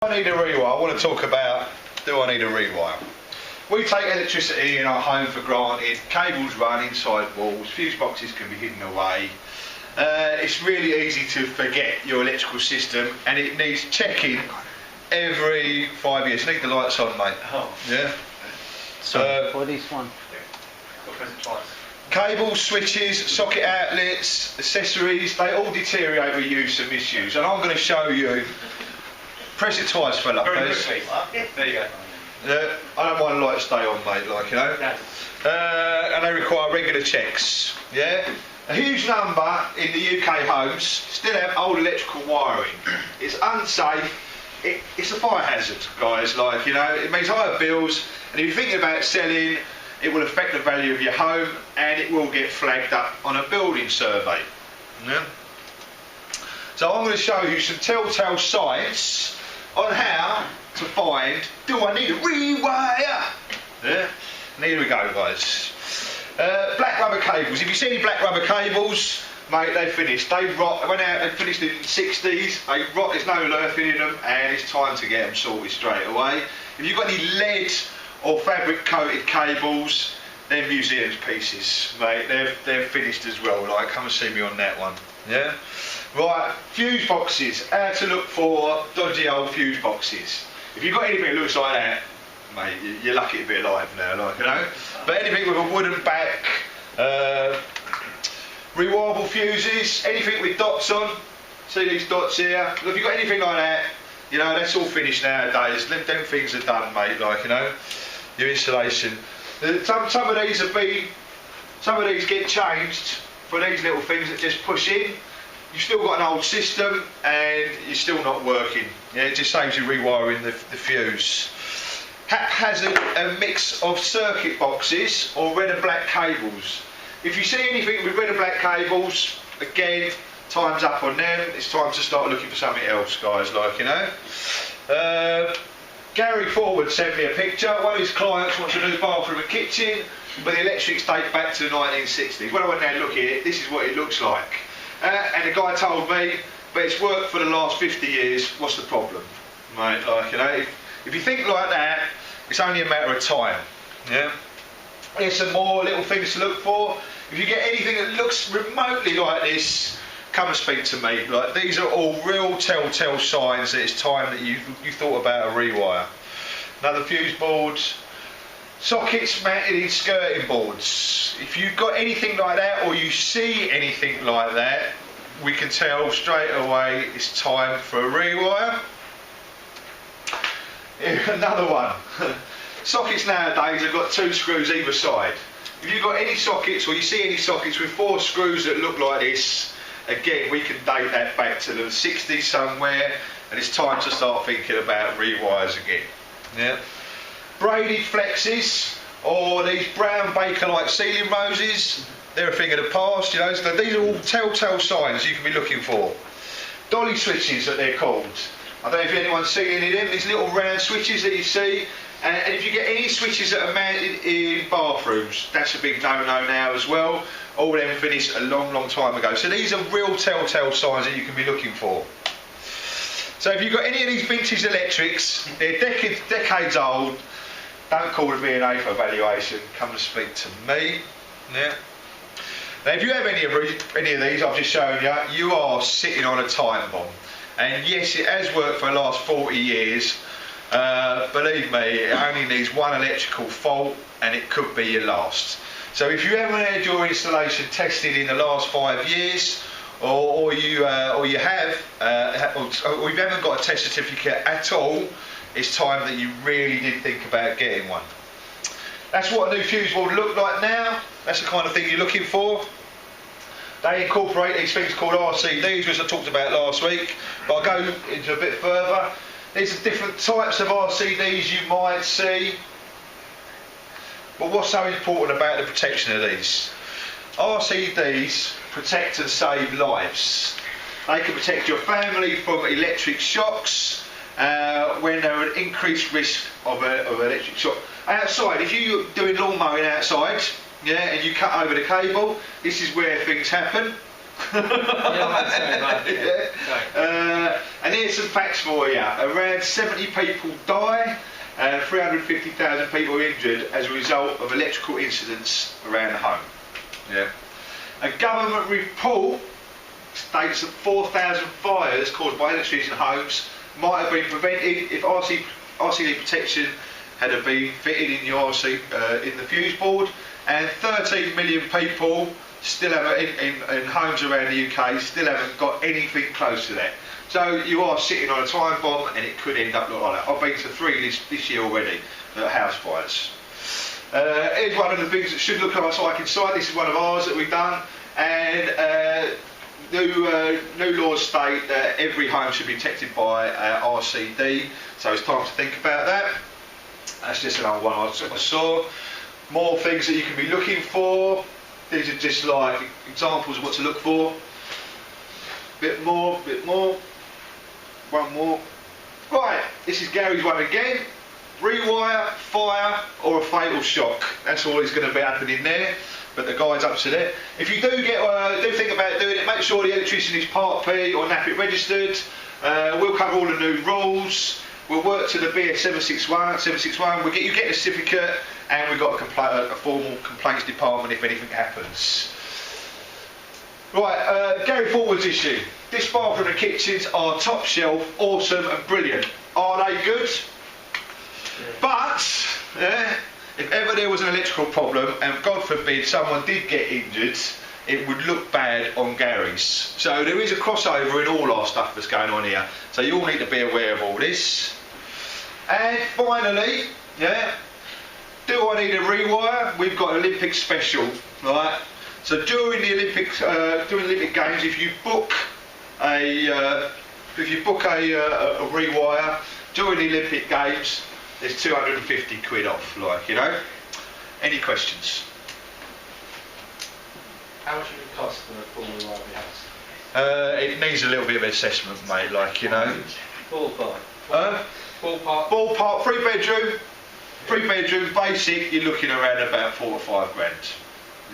I need a rewire. I want to talk about, do I need a rewire? We take electricity in our home for granted. Cables run inside walls, fuse boxes can be hidden away. It's really easy to forget your electrical system, and it needs checking every 5 years. Need the lights on, mate. Oh. Yeah. So for this one, cables, switches, socket outlets, accessories, they all deteriorate with use and misuse. And I'm going to show you. Press it twice, fella, please. There you go. I don't mind the light to stay on, mate, like, you know. Yeah. And they require regular checks, yeah? A huge number in the UK homes still have old electrical wiring. It's unsafe, it's a fire hazard, guys, like, you know. It means higher bills, and if you're thinking about selling, it will affect the value of your home, and it will get flagged up on a building survey. Yeah? So I'm going to show you some telltale signs on how to find, do I need a rewire? Yeah, and here we go, guys. Black rubber cables. If you see any black rubber cables, mate, they're finished. They rot. They went out, they finished in the 60s. They rot, there's no earthing in them, and it's time to get them sorted straight away. If you've got any lead or fabric coated cables, they're museum's pieces, mate. They're finished as well. Like, come and see me on that one. Yeah. Right, fuse boxes. How to look for dodgy old fuse boxes. If you've got anything that looks like that, mate, you're lucky to be alive now, like, you know. But anything with a wooden back, rewirable fuses, anything with dots on. See these dots here? If you've got anything like that, you know, that's all finished nowadays. Them things are done, mate, like, you know. Your installation. Some of these get changed for these little things that just push in. You've still got an old system and you're still not working. Yeah, it just saves you rewiring the fuse. Haphazard, a mix of circuit boxes or red and black cables. If you see anything with red and black cables, again, time's up on them. It's time to start looking for something else, guys, like, you know. Gary Forward sent me a picture. One of his clients wants a new bathroom and kitchen, but the electrics date back to the 1960s. When I went there and looked at it, this is what it looks like. And the guy told me, but it's worked for the last 50 years, what's the problem? Mate, like, you know, if you think like that, it's only a matter of time. Yeah. Here's some more little things to look for. If you get anything that looks remotely like this, come and speak to me. Like, these are all real telltale signs that it's time that you thought about a rewire. Another fuse board. Sockets mounted in skirting boards. If you've got anything like that, or you see anything like that, we can tell straight away it's time for a rewire. Another one. Sockets nowadays have got 2 screws either side. If you've got any sockets, or you see any sockets with 4 screws that look like this, again, we can date that back to the 60s somewhere, and it's time to start thinking about rewires again. Yeah. Braided flexes, or these brown Baker-like ceiling roses, they're a thing of the past, you know. So these are all telltale signs you can be looking for. Dolly switches, that they're called. I don't know if anyone's seen any of them. These little round switches that you see. And if you get any switches that are mounted in bathrooms, that's a big no-no now as well. All them finished a long, long time ago. So these are real telltale signs that you can be looking for. So if you've got any of these vintage electrics, they're decades old, don't call the BNI for evaluation, come and speak to me. Yeah. Now if you have any of these I've just shown you, you are sitting on a time bomb. And yes, it has worked for the last 40 years. Believe me, it only needs one electrical fault and it could be your last. So if you haven't had your installation tested in the last 5 years, or you haven't got a test certificate at all, it's time that you really did think about getting one. That's what a new fuse board look like now. That's the kind of thing you're looking for. They incorporate these things called RCDs, which I talked about last week, but I'll go into a bit further. These are different types of RCDs you might see. But what's so important about the protection of these? RCDs protect and save lives. They can protect your family from electric shocks when there are an increased risk of electric shock. Outside, if you're doing lawn mowing outside, yeah, and you cut over the cable, this is where things happen. And here's some facts for you. Around 70 people die and 350,000 people are injured as a result of electrical incidents around the home. Yeah. A government report states that 4,000 fires caused by electricity in homes might have been prevented if RCD protection had been fitted in the in the fuse board, and 13 million people still have in homes around the UK still haven't got anything close to that. So you are sitting on a time bomb, and it could end up like that. I've been to 3 this year already, house fires. Here's one of the things that should look like inside. This is one of ours that we've done, and new laws state that every home should be protected by RCD. So it's time to think about that. That's just another one I saw. More things that you can be looking for. These are just like examples of what to look for. Bit more. One more. Right, this is Gary's one again. Rewire, fire, or a fatal shock. That's all is going to be happening there. But the guide's up to that. If you do think about doing it, make sure the electrician is Part P or NAPIT registered. We'll cover all the new rules. We'll work to the BS 761. You get a certificate, and we've got a formal complaints department if anything happens. Right, going forwards issue. This bathroom and kitchens are top shelf, awesome and brilliant. Are they good? Yeah. But if ever there was an electrical problem, and God forbid someone did get injured, it would look bad on Gary's. So there is a crossover in all our stuff that's going on here. So you all need to be aware of all this. And finally, do I need a rewire? We've got an Olympic special, right? So during the Olympic Games, if you book a rewire during the Olympic Games, there's 250 quid off. Any questions? How much would it cost for a full rewire house? It needs a little bit of assessment, mate. Ballpark. Ballpark. Three bedroom, basic. You're looking around about 4 or 5 grand.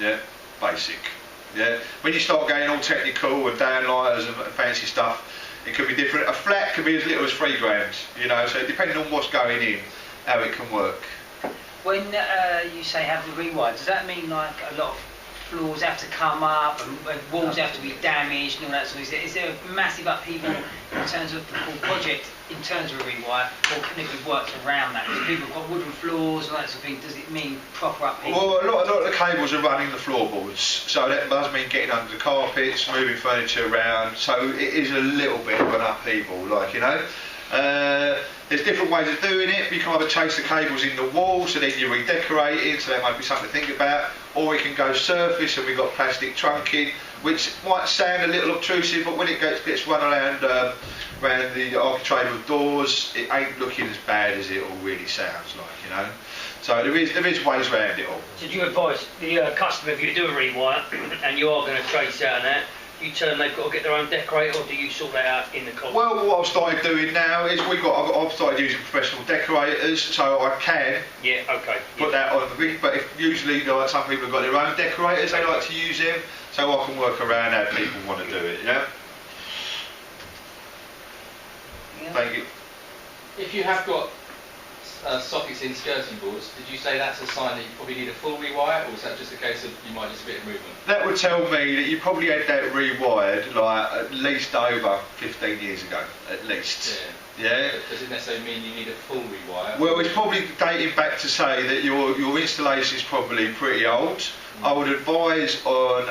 Yeah, basic. Yeah. When you start going all technical and downlighters and fancy stuff, it could be different. A flat could be as little as 3 grand. So depending on what's going in, how it can work. When you say have the rewire, does that mean like a lot of floors have to come up and walls have to be damaged and all that sort of stuff? Is there a massive upheaval in terms of the whole project in terms of a rewire, or can it be worked around that? Because people have got wooden floors and that sort of thing. Does it mean proper upheaval? Well, a lot of the cables are running the floorboards, so that does mean getting under the carpets, moving furniture around. So it is a little bit of an upheaval, There's different ways of doing it. You can either chase the cables in the wall, so then you're redecorating, so that might be something to think about, or we can go surface, and we've got plastic trunking, which might sound a little obtrusive, but when it gets run around the architrave of doors, it ain't looking as bad as it all really sounds like, So there is ways around it all. So do you advise the customer, if you do a rewire and you are going to trace out that, you tell them they've got to get their own decorator, or do you sort that out in the contract? Well, what I've started doing now is I've started using professional decorators, so I can put that on the rig. But usually some people have got their own decorators, they like to use them, so I can work around how people want to do it. Thank you. If you have got sockets in skirting boards, did you say that's a sign that you probably need a full rewire, or is that just a case of you might just a bit of movement? That would tell me that you probably had that rewired at least over 15 years ago, at least. Yeah. But does it necessarily mean you need a full rewire? Well, it's probably dating back to say that your installation is probably pretty old. I would advise on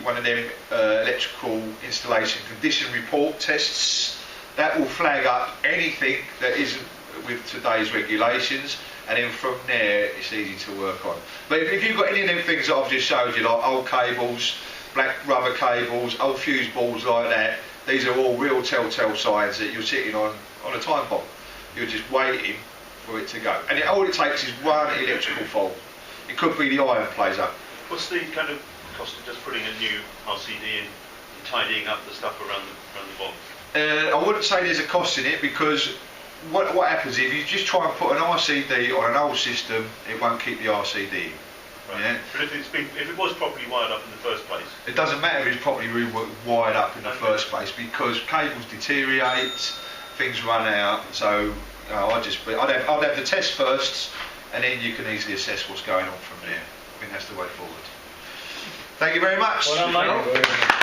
one of them electrical installation condition report tests. That will flag up anything that isn't with today's regulations, and then from there it's easy to work on. But if you've got any of them things that I've just showed you, like old cables, black rubber cables, old fuse boards like that, these are all real telltale signs that you're sitting on a time bomb. You're just waiting for it to go. And all it takes is one electrical fault. It could be the iron plays up. What's the kind of cost of just putting a new RCD in and tidying up the stuff around the bomb? I wouldn't say there's a cost in it, because what happens if you just try and put an RCD on an old system, it won't keep the RCD in. Right. Yeah. But if it was properly wired up in the first place, It doesn't matter if it's properly wired up in the first place because cables deteriorate, things run out. So I'd have the test first, and then you can easily assess what's going on from there. I think that's the way forward. Thank you very much. Well done, mate.